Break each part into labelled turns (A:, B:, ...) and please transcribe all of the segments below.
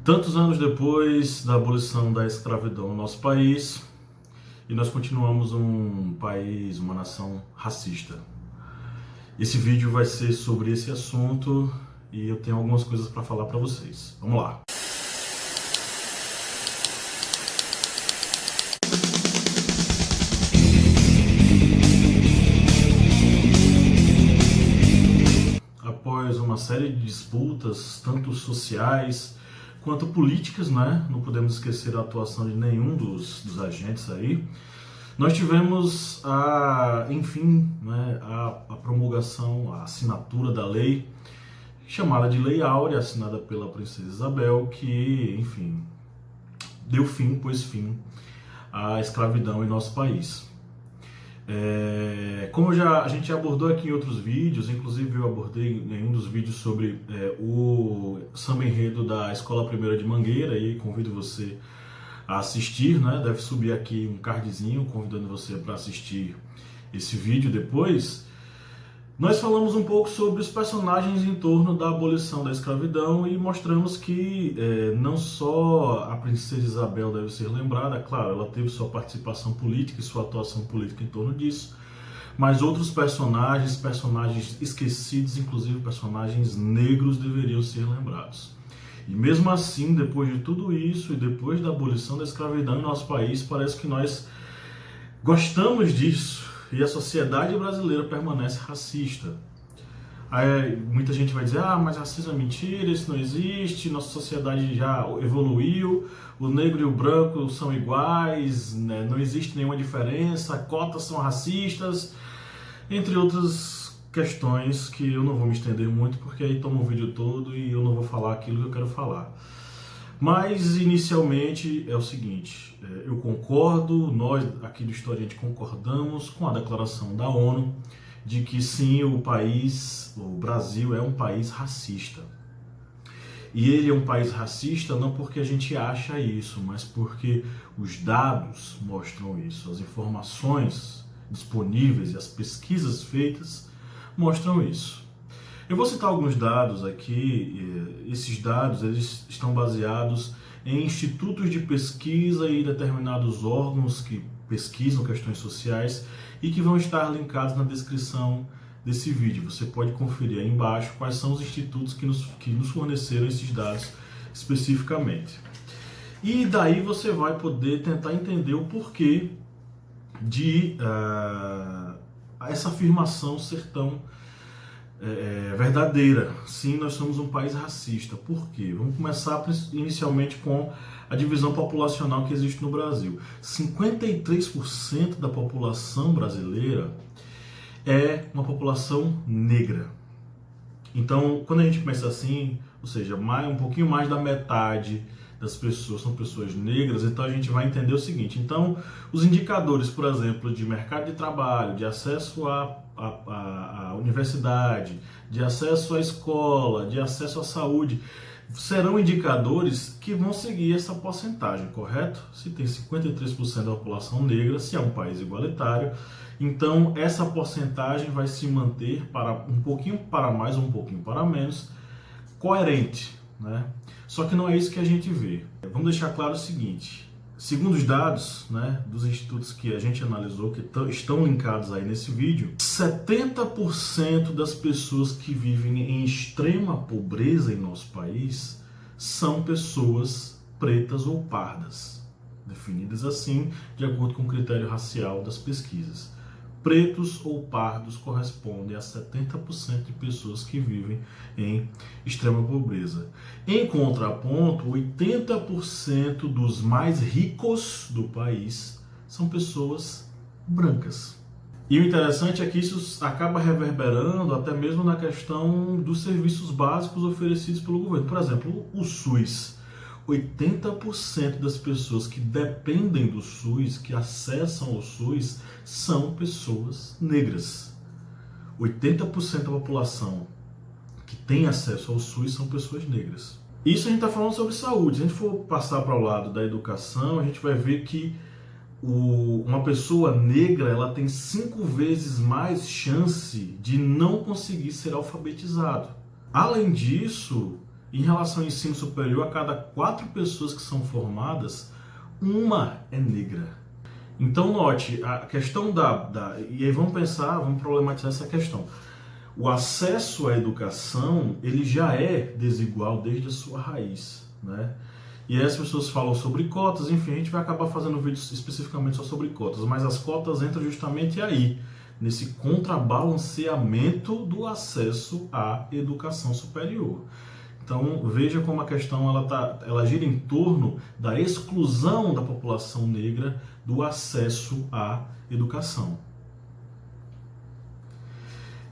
A: Tantos anos depois da abolição da escravidão no nosso país, e nós continuamos um país, uma nação racista. Esse vídeo vai ser sobre esse assunto e eu tenho algumas coisas para falar para vocês. Vamos lá! Após uma série de disputas, tanto sociais quanto políticas, né? Não podemos esquecer a atuação de nenhum dos agentes aí. Nós tivemos, enfim, né, a promulgação, a assinatura da lei, chamada de Lei Áurea, assinada pela Princesa Isabel, que, enfim, pôs fim à escravidão em nosso país. Como a gente abordou aqui em outros vídeos, inclusive eu abordei em um dos vídeos sobre o samba enredo da Escola Primeira de Mangueira, e convido você a assistir, né? Deve subir aqui um cardzinho convidando você para assistir esse vídeo depois. Nós falamos um pouco sobre os personagens em torno da abolição da escravidão e mostramos que não só a Princesa Isabel deve ser lembrada, claro, ela teve sua participação política e sua atuação política em torno disso, mas outros personagens esquecidos, inclusive personagens negros, deveriam ser lembrados. E mesmo assim, depois de tudo isso e depois da abolição da escravidão em nosso país, parece que nós gostamos disso. E a sociedade brasileira permanece racista. Aí muita gente vai dizer, mas racismo é mentira, isso não existe, nossa sociedade já evoluiu, o negro e o branco são iguais, né? Não existe nenhuma diferença, cotas são racistas, entre outras questões que eu não vou me estender muito, porque aí toma o vídeo todo e eu não vou falar aquilo que eu quero falar. Mas, inicialmente, é o seguinte, eu concordo, nós aqui do Historiante concordamos com a declaração da ONU de que sim, o Brasil é um país racista. E ele é um país racista não porque a gente acha isso, mas porque os dados mostram isso, as informações disponíveis e as pesquisas feitas mostram isso. Eu vou citar alguns dados aqui. Esses dados eles estão baseados em institutos de pesquisa e determinados órgãos que pesquisam questões sociais e que vão estar linkados na descrição desse vídeo. Você pode conferir aí embaixo quais são os institutos que nos forneceram esses dados especificamente. E daí você vai poder tentar entender o porquê de essa afirmação ser tão verdadeira. Sim, nós somos um país racista. Por quê? Vamos começar inicialmente com a divisão populacional que existe no Brasil. 53% da população brasileira é uma população negra. Então, quando a gente pensa assim, ou seja, um pouquinho mais da metade das pessoas são pessoas negras, então a gente vai entender o seguinte. Então, os indicadores, por exemplo, de mercado de trabalho, de acesso à universidade, de acesso à escola, de acesso à saúde, serão indicadores que vão seguir essa porcentagem, correto? Se tem 53% da população negra, se é um país igualitário, então essa porcentagem vai se manter para um pouquinho para mais, um pouquinho para menos, coerente, né? Só que não é isso que a gente vê. Vamos deixar claro o seguinte, segundo os dados, né, dos institutos que a gente analisou, que estão linkados aí nesse vídeo, 70% das pessoas que vivem em extrema pobreza em nosso país são pessoas pretas ou pardas, definidas assim de acordo com o critério racial das pesquisas. Pretos ou pardos correspondem a 70% de pessoas que vivem em extrema pobreza. Em contraponto, 80% dos mais ricos do país são pessoas brancas. E o interessante é que isso acaba reverberando até mesmo na questão dos serviços básicos oferecidos pelo governo. Por exemplo, o SUS. 80% das pessoas que dependem do SUS, que acessam o SUS, são pessoas negras. 80% da população que tem acesso ao SUS são pessoas negras. Isso a gente está falando sobre saúde. Se a gente for passar para o lado da educação, a gente vai ver que uma pessoa negra ela tem 5 vezes mais chance de não conseguir ser alfabetizado. Além disso, Em relação ao ensino superior, a cada 4 pessoas que são formadas, uma é negra. Então note, a questão e aí vamos pensar, vamos problematizar essa questão. O acesso à educação, ele já é desigual desde a sua raiz, né? E aí as pessoas falam sobre cotas, enfim, a gente vai acabar fazendo um vídeo especificamente só sobre cotas, mas as cotas entram justamente aí, nesse contrabalanceamento do acesso à educação superior. Então veja como a questão ela gira em torno da exclusão da população negra do acesso à educação.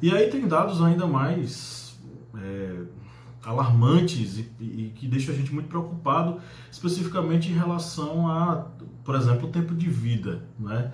A: E aí tem dados ainda mais alarmantes e que deixam a gente muito preocupado, especificamente em relação a, por exemplo, o tempo de vida, né?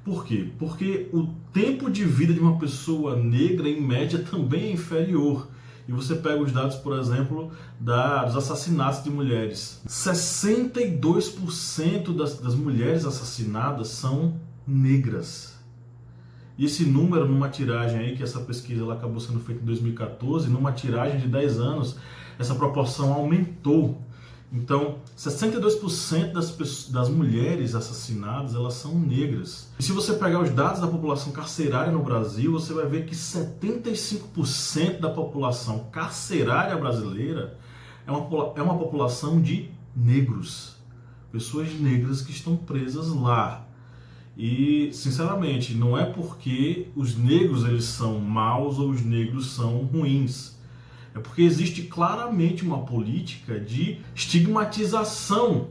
A: Por quê? Porque o tempo de vida de uma pessoa negra, em média, também é inferior. E você pega os dados, por exemplo, dos assassinatos de mulheres. 62% das mulheres assassinadas são negras. E esse número, numa tiragem aí, que essa pesquisa ela acabou sendo feita em 2014, numa tiragem de 10 anos, essa proporção aumentou. Então, 62% das mulheres assassinadas, elas são negras. E se você pegar os dados da população carcerária no Brasil, você vai ver que 75% da população carcerária brasileira é uma população de negros. Pessoas negras que estão presas lá. E, sinceramente, não é porque os negros eles são maus ou os negros são ruins. É porque existe claramente uma política de estigmatização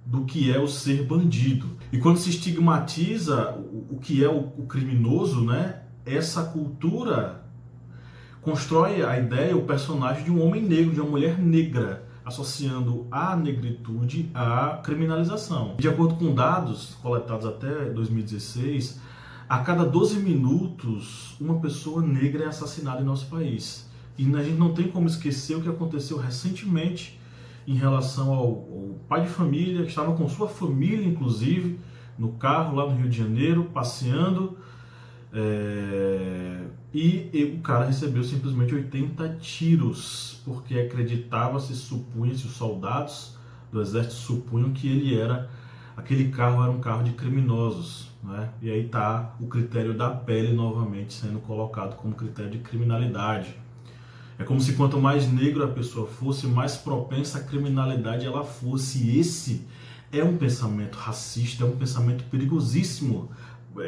A: do que é o ser bandido. E quando se estigmatiza o que é o criminoso, né, essa cultura constrói a ideia, o personagem de um homem negro, de uma mulher negra, associando a negritude à criminalização. De acordo com dados coletados até 2016, a cada 12 minutos uma pessoa negra é assassinada em nosso país. E a gente não tem como esquecer o que aconteceu recentemente em relação ao pai de família, que estava com sua família, inclusive, no carro lá no Rio de Janeiro, passeando, e o cara recebeu simplesmente 80 tiros, porque supunha-se, os soldados do exército supunham que aquele carro era um carro de criminosos, né? E aí está o critério da pele novamente sendo colocado como critério de criminalidade. É como se quanto mais negro a pessoa fosse, mais propensa à criminalidade ela fosse. E esse é um pensamento racista, é um pensamento perigosíssimo,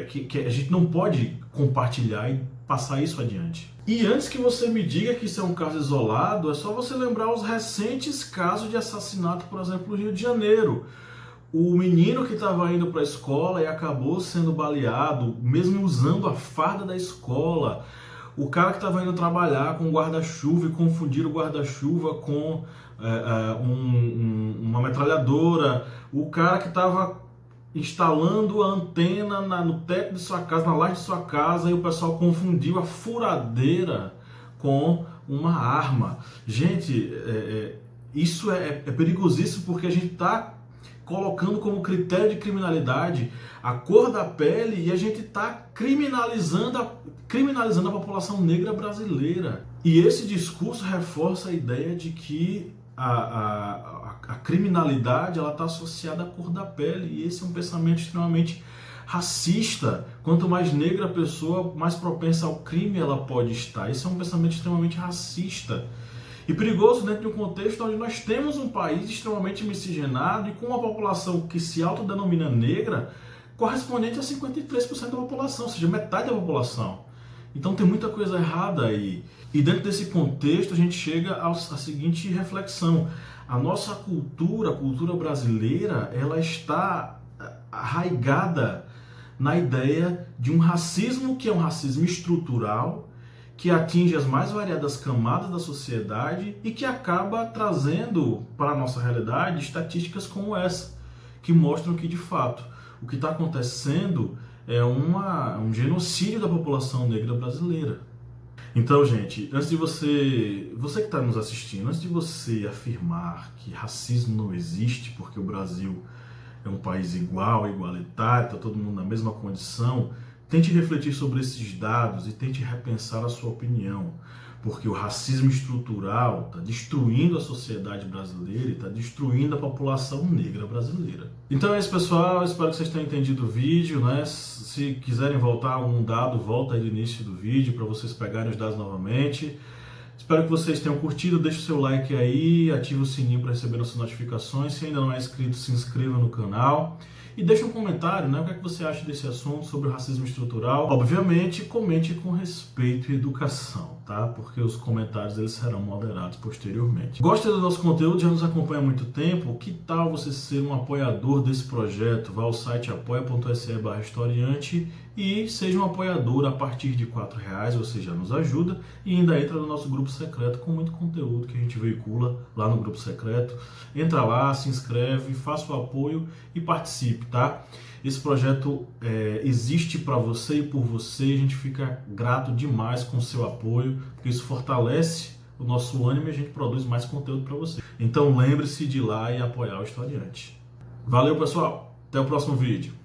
A: que a gente não pode compartilhar e passar isso adiante. E antes que você me diga que isso é um caso isolado, é só você lembrar os recentes casos de assassinato, por exemplo, no Rio de Janeiro. O menino que estava indo para a escola e acabou sendo baleado, mesmo usando a farda da escola. O cara que estava indo trabalhar com guarda-chuva e confundir o guarda-chuva com uma metralhadora. O cara que estava instalando a antena no teto de sua casa, na laje de sua casa, e o pessoal confundiu a furadeira com uma arma. Gente, isso é perigosíssimo, porque a gente está colocando como critério de criminalidade a cor da pele, e a gente está criminalizando a população negra brasileira. E esse discurso reforça a ideia de que a criminalidade está associada à cor da pele, e esse é um pensamento extremamente racista. Quanto mais negra a pessoa, mais propensa ao crime ela pode estar. Esse é um pensamento extremamente racista e perigoso dentro de um contexto onde nós temos um país extremamente miscigenado e com uma população que se autodenomina negra correspondente a 53% da população, ou seja, metade da população. Então tem muita coisa errada aí. E dentro desse contexto a gente chega à seguinte reflexão: a nossa cultura, a cultura brasileira, ela está arraigada na ideia de um racismo que é um racismo estrutural, que atinge as mais variadas camadas da sociedade e que acaba trazendo para a nossa realidade estatísticas como essa, que mostram que, de fato, o que está acontecendo é um genocídio da população negra brasileira. Então, gente, antes de você que está nos assistindo, antes de você afirmar que racismo não existe porque o Brasil é um país igual, igualitário, está todo mundo na mesma condição, tente refletir sobre esses dados e tente repensar a sua opinião. porque o racismo estrutural está destruindo a sociedade brasileira e está destruindo a população negra brasileira. Então é isso, pessoal. Espero que vocês tenham entendido o vídeo, né? Se quiserem voltar a algum dado, volta aí do início do vídeo para vocês pegarem os dados novamente. Espero que vocês tenham curtido, deixe o seu like aí, ative o sininho para receber nossas notificações. Se ainda não é inscrito, se inscreva no canal. E deixe um comentário, né? O que é que você acha desse assunto sobre o racismo estrutural. Obviamente, comente com respeito e educação, tá? Porque os comentários eles serão moderados posteriormente. Gosta do nosso conteúdo? Já nos acompanha há muito tempo? Que tal você ser um apoiador desse projeto? Vá ao site apoia.se/historiante e seja um apoiador a partir de R$4. Você já nos ajuda e ainda entra no nosso grupo secreto com muito conteúdo que a gente veicula lá no grupo secreto. Entra lá, se inscreve, faça o apoio e participe, tá? Esse projeto existe para você e por você. A gente fica grato demais com o seu apoio, porque isso fortalece o nosso ânimo e a gente produz mais conteúdo para você. Então lembre-se de ir lá e apoiar o Historiante. Valeu, pessoal! Até o próximo vídeo.